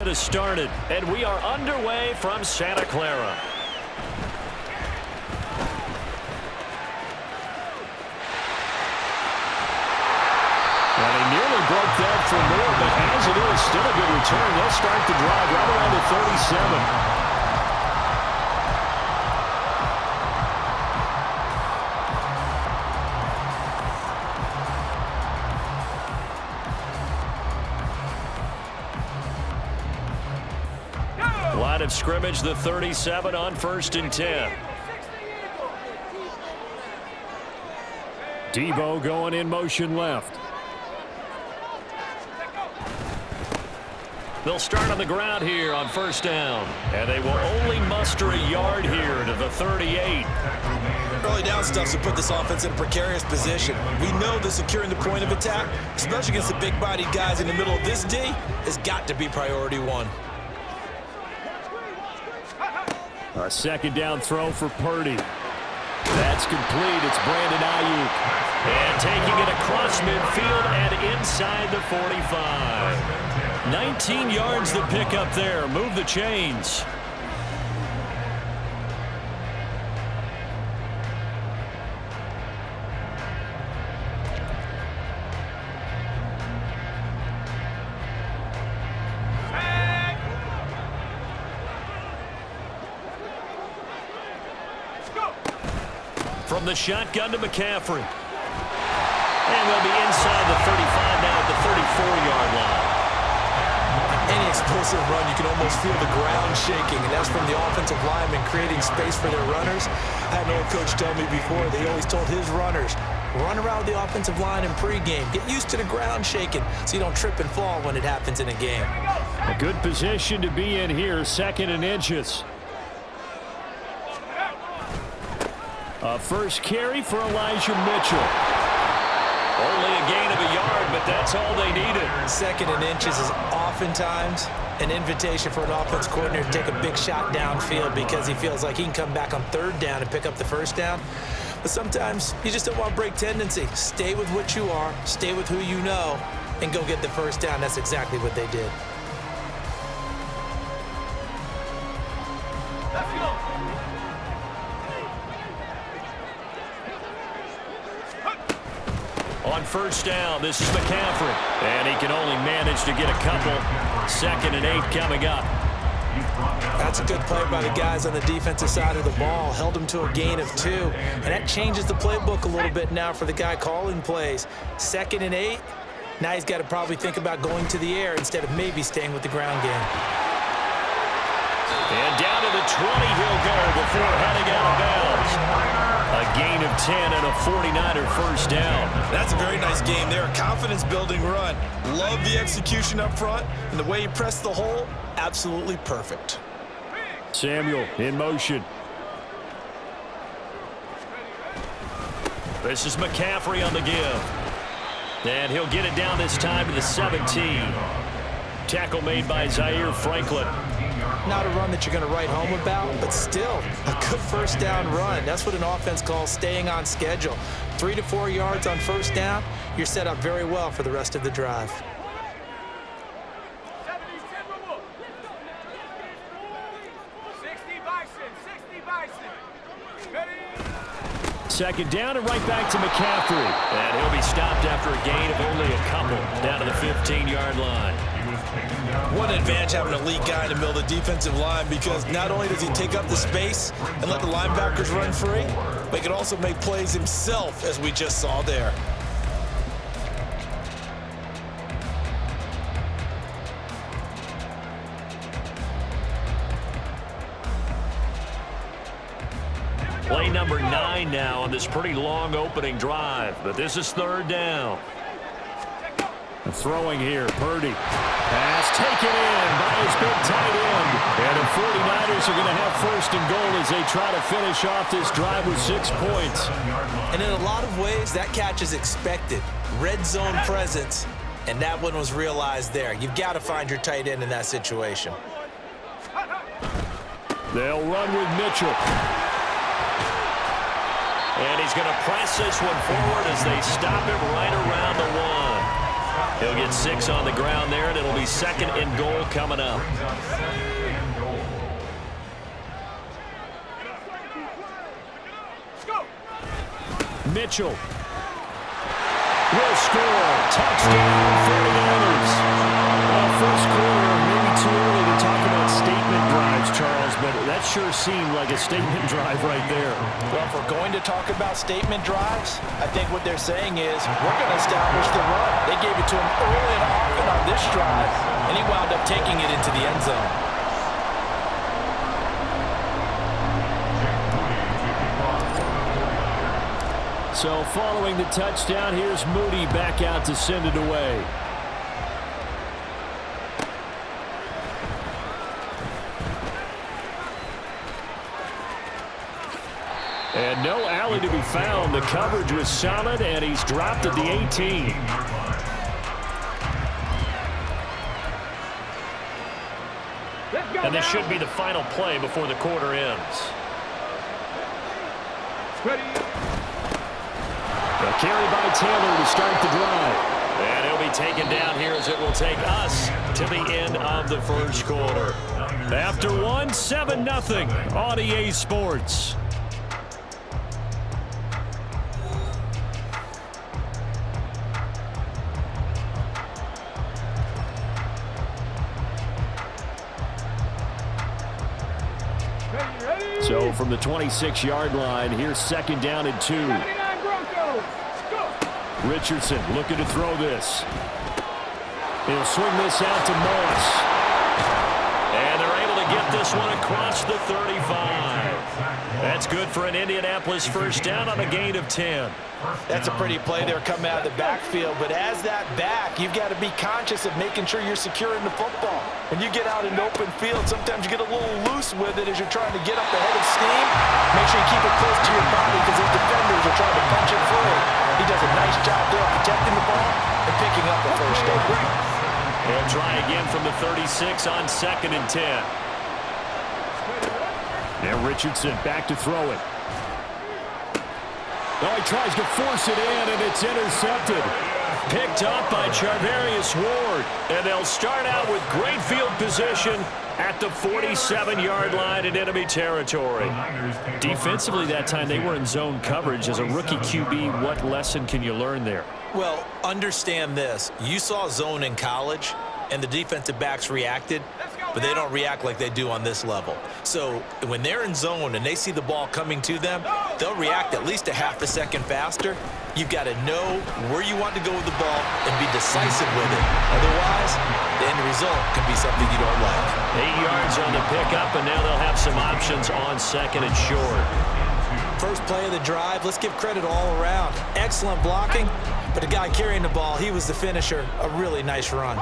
Has started, and we are underway from Santa Clara. Well, they nearly broke that for more, but as it is, still a good return. They'll start the drive right around the 37. Line of scrimmage, the 37 on 1st and 10. Debo going in motion left. They'll start on the ground here on 1st down. And they will only muster a yard here to the 38. Early down stuff to put this offense in a precarious position. We know that securing the point of attack, especially against the big-bodied guys in the middle of this D, has got to be priority one. A 2nd down throw for Purdy. That's complete. It's Brandon Ayuk. And taking it across midfield and inside the 45. 19 yards to pick up there. Move the chains. From the shotgun to McCaffrey. And they'll be inside the 35 now at the 34-yard line. Any explosive run, you can almost feel the ground shaking, and that's from the offensive linemen creating space for their runners. I had an old coach tell me before, they always told his runners, run around the offensive line in pregame. Get used to the ground shaking so you don't trip and fall when it happens in a game. A good position to be in here, 2nd and inches. A first carry for Elijah Mitchell. Only a gain of a yard, but that's all they needed. 2nd and inches is oftentimes an invitation for an offense coordinator to take a big shot downfield because he feels like he can come back on 3rd down and pick up the 1st down. But sometimes you just don't want to break tendency. Stay with what you are, stay with who you know, and go get the 1st down. That's exactly what they did. Let's go. On 1st down, this is McCaffrey. And he can only manage to get a couple. 2nd and 8 coming up. That's a good play by the guys on the defensive side of the ball. Held him to a gain of 2. And that changes the playbook a little bit now for the guy calling plays. 2nd and 8. Now he's got to probably think about going to the air instead of maybe staying with the ground game. And down to the 20 he'll go before heading out of bounds. A gain of 10 and a 49er 1st down. That's a very nice game there. A confidence-building run. Love the execution up front. And the way he pressed the hole, absolutely perfect. Samuel in motion. This is McCaffrey on the give. And he'll get it down this time to the 17. Tackle made by Zaire Franklin. Not a run that you're going to write home about, but still a good 1st down run. That's what an offense calls staying on schedule. 3 to 4 yards on 1st down, you're set up very well for the rest of the drive. Second down and right back to McCaffrey. And he'll be stopped after a gain of only a couple down to the 15-yard line. One advantage having an elite guy in the middle of the defensive line because not only does he take up the space and let the linebackers run free, but he can also make plays himself, as we just saw there. Play number 9 now on this pretty long opening drive, but this is 3rd down. Throwing here, Purdy. Pass taken in by his big tight end. And the 49ers are going to have 1st and goal as they try to finish off this drive with 6 points. And in a lot of ways, that catch is expected. Red zone presence, and that one was realized there. You've got to find your tight end in that situation. They'll run with Mitchell. And he's going to press this one forward as they stop him right around the 1. He'll get 6 on the ground there, and it'll be 2nd and goal coming up. Mitchell will score. Touchdown, 49ers. First quarter, maybe too early to talk about statement drives, Charles, but that sure seemed like a statement drive right there. Well, if we're going to talk about statement drives, I think what they're saying is we're going to establish the run. They gave it to him early and often on this drive, and he wound up taking it into the end zone. So following the touchdown, here's Moody back out to send it away. And no alley to be found. The coverage was solid, and he's dropped at the 18. And this should be the final play before the quarter ends. A carry by Taylor to start the drive. And he'll be taken down here as it will take us to the end of the first quarter. After 7-0 on EA Sports. So from the 26-yard line, here's 2nd down and 2. Richardson looking to throw this. He'll swing this out to Moss. And they're able to get this one across the 35. That's good for an Indianapolis first down on a gain of 10. That's a pretty play there coming out of the backfield. But as that back, you've got to be conscious of making sure you're securing the football. When you get out in open field, sometimes you get a little loose with it as you're trying to get up the head of steam. Make sure you keep it close to your body because those defenders are trying to punch it free. He does a nice job there protecting the ball and picking up the first down. He'll try again from the 36 on 2nd and 10. Now Richardson back to throw it. Oh, he tries to force it in, and it's intercepted. Picked up by Charvarius Ward. And they'll start out with great field position at the 47-yard line in enemy territory. Defensively that time, they were in zone coverage. As a rookie QB, what lesson can you learn there? Well, understand this. You saw zone in college, and the defensive backs reacted, but they don't react like they do on this level. So when they're in zone and they see the ball coming to them, they'll react at least a half a second faster. You've got to know where you want to go with the ball and be decisive with it. Otherwise, the end result could be something you don't like. 8 yards on the pickup, and now they'll have some options on 2nd and short. First play of the drive, let's give credit all around. Excellent blocking, but the guy carrying the ball, he was the finisher. A really nice run.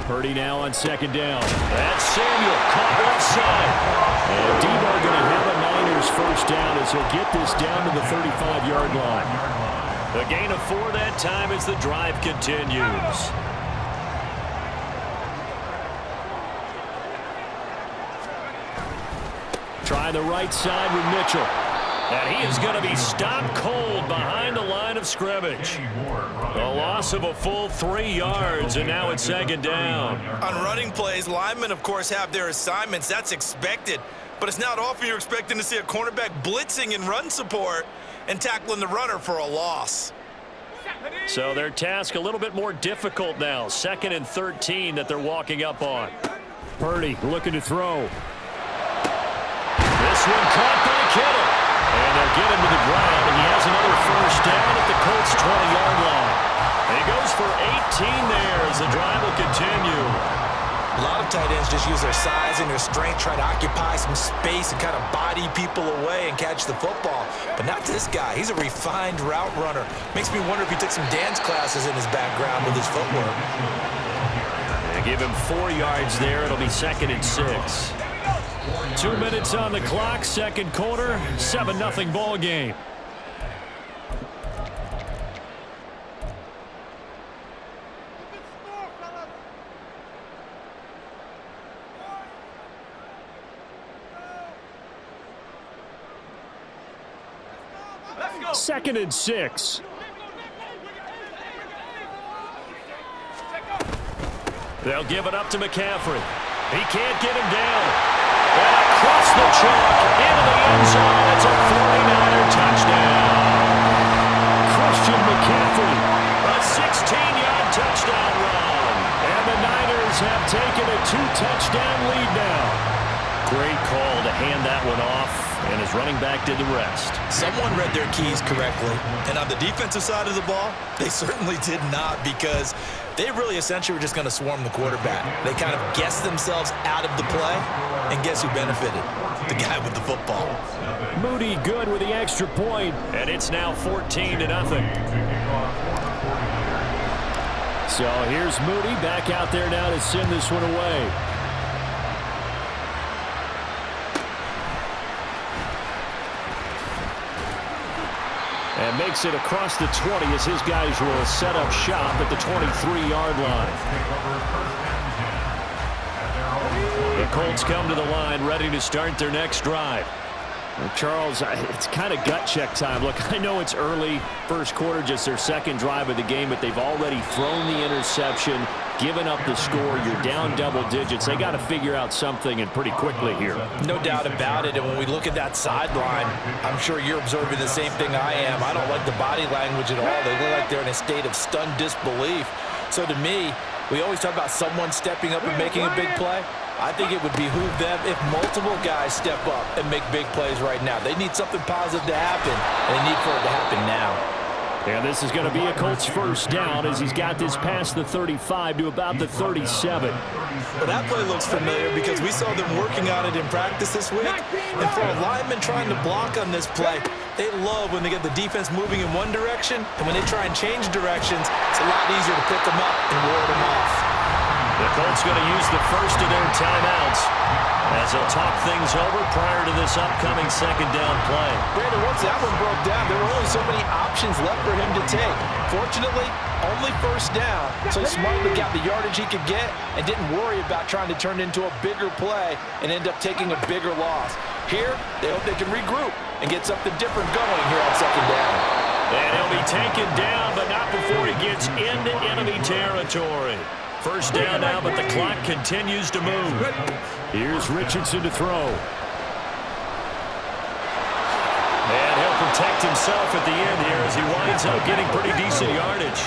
Purdy now on 2nd down. That's Samuel caught offside. And Debo going to have a Niners first down as he'll get this down to the 35-yard line. A gain of 4 that time as the drive continues. Try the right side with Mitchell. And he is going to be stopped cold behind the line of scrimmage. A loss of a full 3 yards, and now it's 2nd down. On running plays, linemen, of course, have their assignments. That's expected. But it's not often you're expecting to see a cornerback blitzing in run support and tackling the runner for a loss. So their task a little bit more difficult now. 2nd and 13 that they're walking up on. Purdy looking to throw. This one caught by Kittle. And they'll get him to the ground, and he has another first down at the Colts' 20-yard line. And he goes for 18 there as the drive will continue. A lot of tight ends just use their size and their strength, try to occupy some space and kind of body people away and catch the football. But not this guy. He's a refined route runner. Makes me wonder if he took some dance classes in his background with his footwork. They give him 4 yards there. It'll be 2nd and 6. 2 minutes on the clock, 2nd quarter, 7-0 ball game. Second and 6. They'll give it up to McCaffrey. He can't get him down. And across the chalk into the end zone. It's a 49er touchdown. Christian McCaffrey, a 16-yard touchdown run. And the Niners have taken a 2-touchdown lead now. Great call to hand that one off, and his running back did the rest. Someone read their keys correctly. And on the defensive side of the ball, they certainly did not, because they really essentially were just going to swarm the quarterback. They kind of guessed themselves out of the play, and guess who benefited? The guy with the football. Moody good with the extra point, and it's now 14-0. So here's Moody back out there now to send this one away. And makes it across the 20 as his guys will set up shop at the 23-yard line. The Colts come to the line ready to start their next drive. Well, Charles, it's kind of gut check time. Look, I know it's early, first quarter, just their second drive of the game, but they've already thrown the interception, given up the score. You're down double digits. They got to figure out something, and pretty quickly here. No doubt about it. And when we look at that sideline, I'm sure you're observing the same thing I am. I don't like the body language at all. They look like they're in a state of stunned disbelief. So to me, we always talk about someone stepping up and making a big play. I think it would behoove them if multiple guys step up and make big plays right now. They need something positive to happen, and they need for it to happen now. And this is going to be a Colts first down as he's got this past the 35 to about the 37. Well, that play looks familiar because we saw them working on it in practice this week. And for a lineman trying to block on this play, they love when they get the defense moving in one direction, and when they try and change directions, it's a lot easier to pick them up and ward them off. The Colts going to use the first of their timeouts as they'll talk things over prior to this upcoming second down play. Brandon, once that one broke down, there were only so many options left for him to take. Fortunately, only first down, so he smartly got the yardage he could get and didn't worry about trying to turn it into a bigger play and end up taking a bigger loss. Here, they hope they can regroup and get something different going here on second down. And he'll be taken down, but not before he gets into enemy territory. First down now, but the clock continues to move. Here's Richardson to throw. And he'll protect himself at the end here as he winds up getting pretty decent yardage.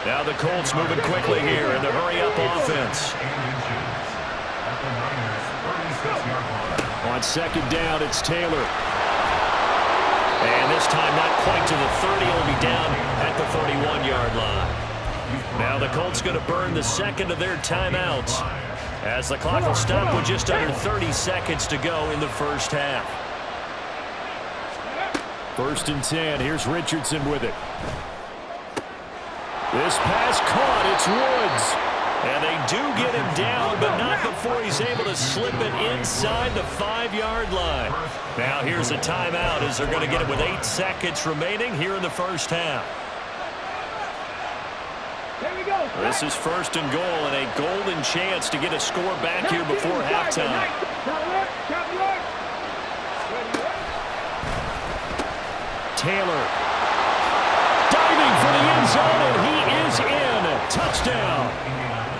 Now the Colts moving quickly here in the hurry-up offense. On second down, it's Taylor. And this time not quite to the 30. He'll be down at the 31-yard line. Now the Colts going to burn the second of their timeouts as the clock will stop with just under 30 seconds to go in the first half. First and 10. Here's Richardson with it. This pass caught. It's Woods. And they do get him down, but not before he's able to slip it inside the 5-yard line. Now here's a timeout as they're going to get it with 8 seconds remaining here in the first half. This is first and goal and a golden chance to get a score back here before halftime. Taylor diving for the end zone, and he is in. Touchdown.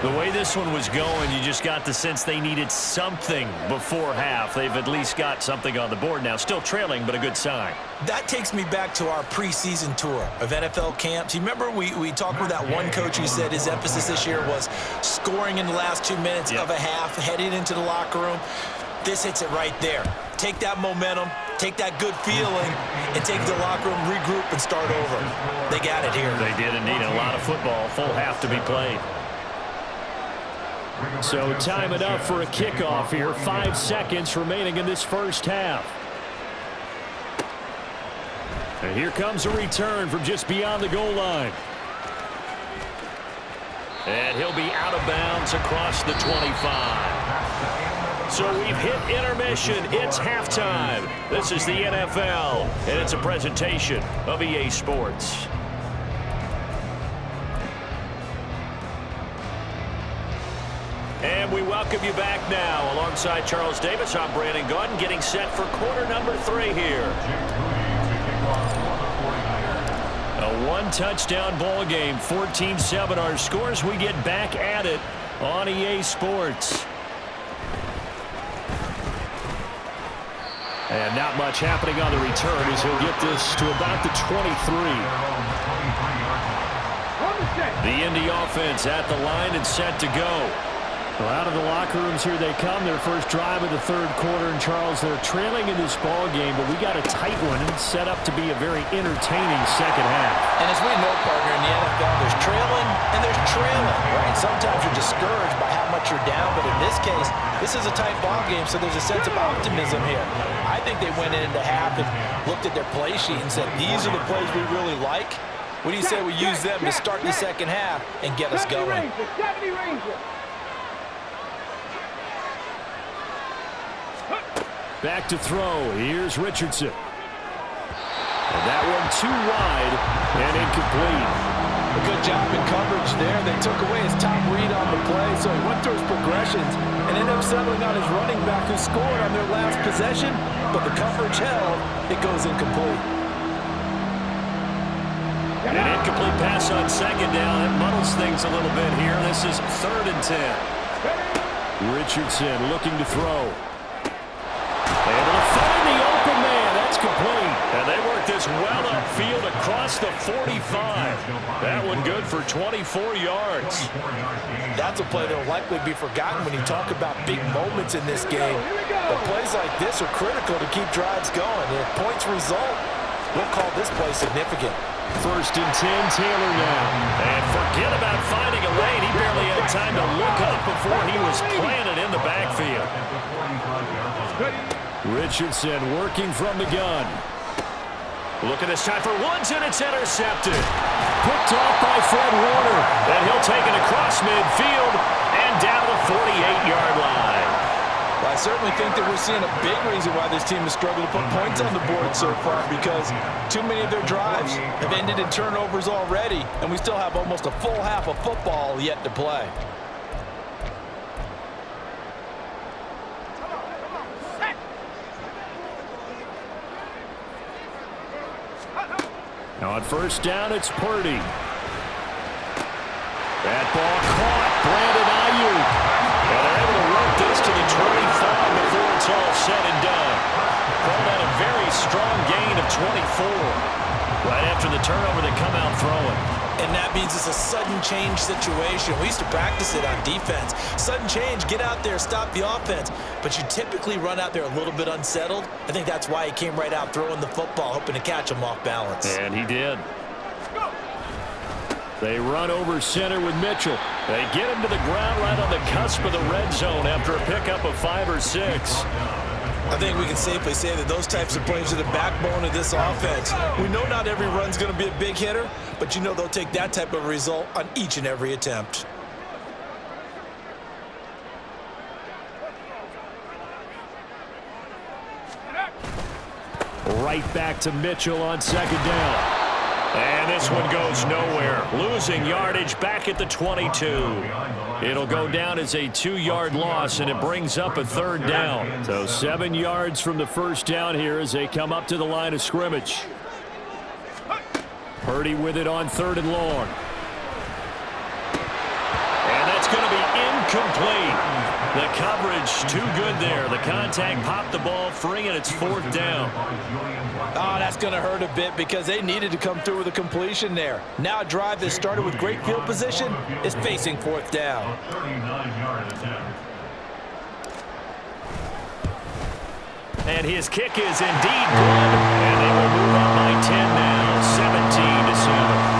The way this one was going, you just got the sense they needed something before half. They've at least got something on the board now. Still trailing, but a good sign. That takes me back to our preseason tour of NFL camps. You remember we talked with that one coach who said his emphasis this year was scoring in the last 2 minutes of a half, heading into the locker room. This hits it right there. Take that momentum, take that good feeling, and take the locker room, regroup, and start over. They got it here. They did indeed. A lot of football, full half to be played. So time it up for a kickoff here. 5 seconds remaining in this first half. And here comes a return from just beyond the goal line. And he'll be out of bounds across the 25. So we've hit intermission. It's halftime. This is the NFL, and it's a presentation of EA Sports. And we welcome you back now. Alongside Charles Davis, I'm Brandon Gaudin, getting set for quarter number 3 here. A one-touchdown ball game, 14-7 our scores. We get back at it on EA Sports. And not much happening on the return as he'll get this to about the 23. The Indy offense at the line and set to go. Well, out of the locker rooms here they come. Their first drive of the third quarter. And, Charles, they're trailing in this ball game, but we got a tight one and set up to be a very entertaining second half. And as we know, partner, in the NFL, there's trailing and there's trailing, right? Sometimes you're discouraged by how much you're down, but in this case, this is a tight ball game, so there's a sense of optimism here. I think they went into half and looked at their play sheet and said, these are the plays we really like. What do you say we use them to start the second half and get us going? Back to throw. Here's Richardson. And that one too wide and incomplete. A good job in coverage there. They took away his top read on the play, so he went through his progressions and ended up settling on his running back who scored on their last possession, but the coverage held. It goes incomplete. An incomplete pass on second down. It muddles things a little bit here. This is 3rd and 10. Richardson looking to throw. Able to find the open man. That's complete. And they work this well upfield across the 45. That one good for 24 yards. That's a play that will likely be forgotten when you talk about big moments in this game. But plays like this are critical to keep drives going. If points result, we'll call this play significant. 1st and 10, Taylor now. And forget about finding a lane. He barely had time to look up before he was planted in the backfield. Richardson working from the gun. Look at this time for Woods, and it's intercepted. Picked off by Fred Warner. And he'll take it across midfield and down the 48-yard line. Well, I certainly think that we're seeing a big reason why this team has struggled to put points on the board so far, because too many of their drives have ended in turnovers already, and we still have almost a full half of football yet to play. Now on 1st down, it's Purdy. That ball caught. Brandon Ayuk. And they're able to work this to the 25 before it's all said and done. Call that a very strong gain of 24. Right after the turnover, they come out throwing. And that means it's a sudden change situation. We used to practice it on defense. Sudden change, get out there, stop the offense. But you typically run out there a little bit unsettled. I think that's why he came right out throwing the football, hoping to catch him off balance. And he did. They run over center with Mitchell. They get him to the ground right on the cusp of the red zone after a pickup of 5 or 6. I think we can safely say that those types of plays are the backbone of this offense. We know not every run's going to be a big hitter, but you know they'll take that type of result on each and every attempt. Right back to Mitchell on 2nd down. And this one goes nowhere. Losing yardage back at the 22. It'll go down as a 2-yard loss, and it brings up a 3rd down. So 7 yards from the 1st down here as they come up to the line of scrimmage. Purdy with it on 3rd and long. And that's going to be incomplete. The coverage too good there. The contact popped the ball free, and it's 4th down. Oh, that's going to hurt a bit because they needed to come through with a completion there. Now a drive that started with great field position is facing 4th down. And his kick is indeed good. And they will move up by 10 now, 17-7.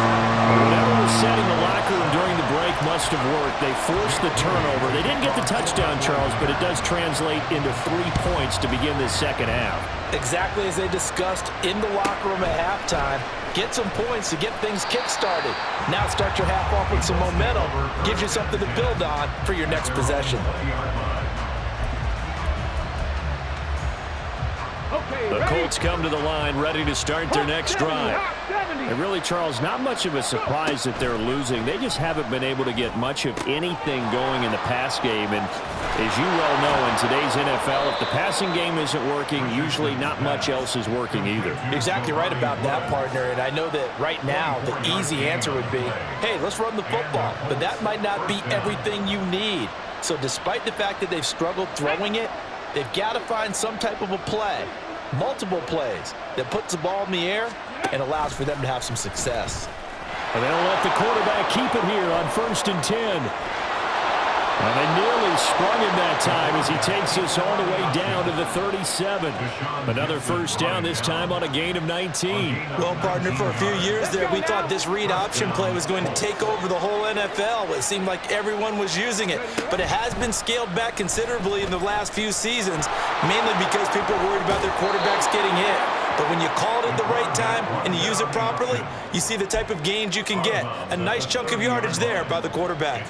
Whatever was said in the locker room during the break must have worked. They forced the turnover. They didn't get the touchdown, Charles, but it does translate into 3 points to begin this second half. Exactly as they discussed in the locker room at halftime. Get some points to get things kick-started. Now start your half off with some momentum. Gives you something to build on for your next possession. The Colts come to the line ready to start their next drive. And really, Charles, not much of a surprise that they're losing. They just haven't been able to get much of anything going in the pass game. And as you well know, in today's NFL, if the passing game isn't working, usually not much else is working either. Exactly right about that, partner. And I know that right now the easy answer would be, hey, let's run the football. But that might not be everything you need. So despite the fact that they've struggled throwing it, they've got to find some type of a play, multiple plays, that puts the ball in the air and allows for them to have some success. And they'll let the quarterback keep it here on 1st and 10. And they nearly sprung him that time as he takes us all the way down to the 37. Another first down, this time on a gain of 19. Well, partner, for a few years there, we thought this read option play was going to take over the whole NFL. It seemed like everyone was using it. But it has been scaled back considerably in the last few seasons, mainly because people are worried about their quarterbacks getting hit. But when you call it at the right time and you use it properly, you see the type of gains you can get. A nice chunk of yardage there by the quarterback.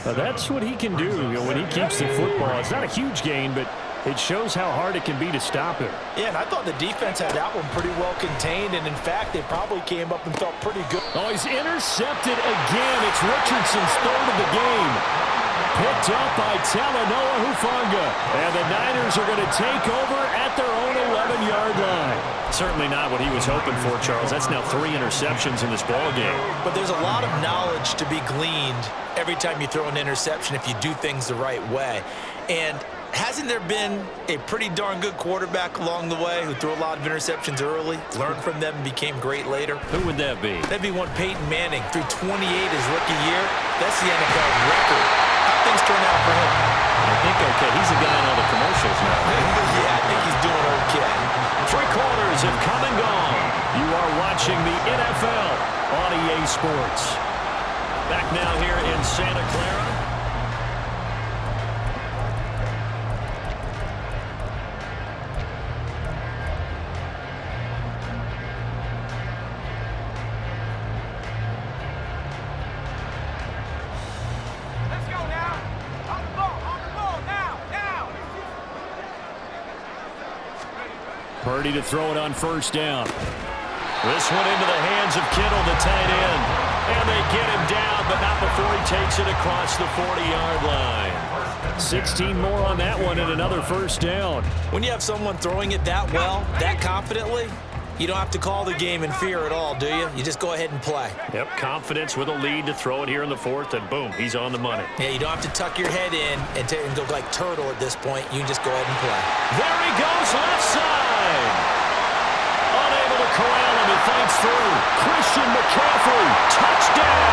That's what he can do, when he keeps the football. It's not a huge gain, but it shows how hard it can be to stop him. Yeah, and I thought the defense had that one pretty well contained, and in fact, they probably came up and felt pretty good. Oh, he's intercepted again. It's Richardson's third of the game. Picked up by Talanoa Hufanga. And the Niners are going to take over at their own 11-yard line. Certainly not what he was hoping for, Charles. That's now 3 interceptions in this ball game. But there's a lot of knowledge to be gleaned every time you throw an interception if you do things the right way. And hasn't there been a pretty darn good quarterback along the way who threw a lot of interceptions early, learned from them, and became great later? Who would that be? That'd be one Peyton Manning, threw 28 his rookie year. That's the NFL record. How things turn out for him? I think okay. He's the guy in all the commercials now. Yeah, I think he's doing okay. 3 quarters have come and gone. You are watching the NFL on EA Sports. Back now here in Santa Clara. Purdy to throw it on 1st down. This one into the hands of Kittle, the tight end. And they get him down, but not before he takes it across the 40-yard line. 16 more on that one and another 1st down. When you have someone throwing it that well, that confidently, you don't have to call the game in fear at all, do you? You just go ahead and play. Yep, confidence with a lead to throw it here in the 4th, and boom, he's on the money. Yeah, you don't have to tuck your head in and go like turtle at this point. You can just go ahead and play. There he goes, left side. Unable to corral him, he fights through. Christian McCaffrey, touchdown.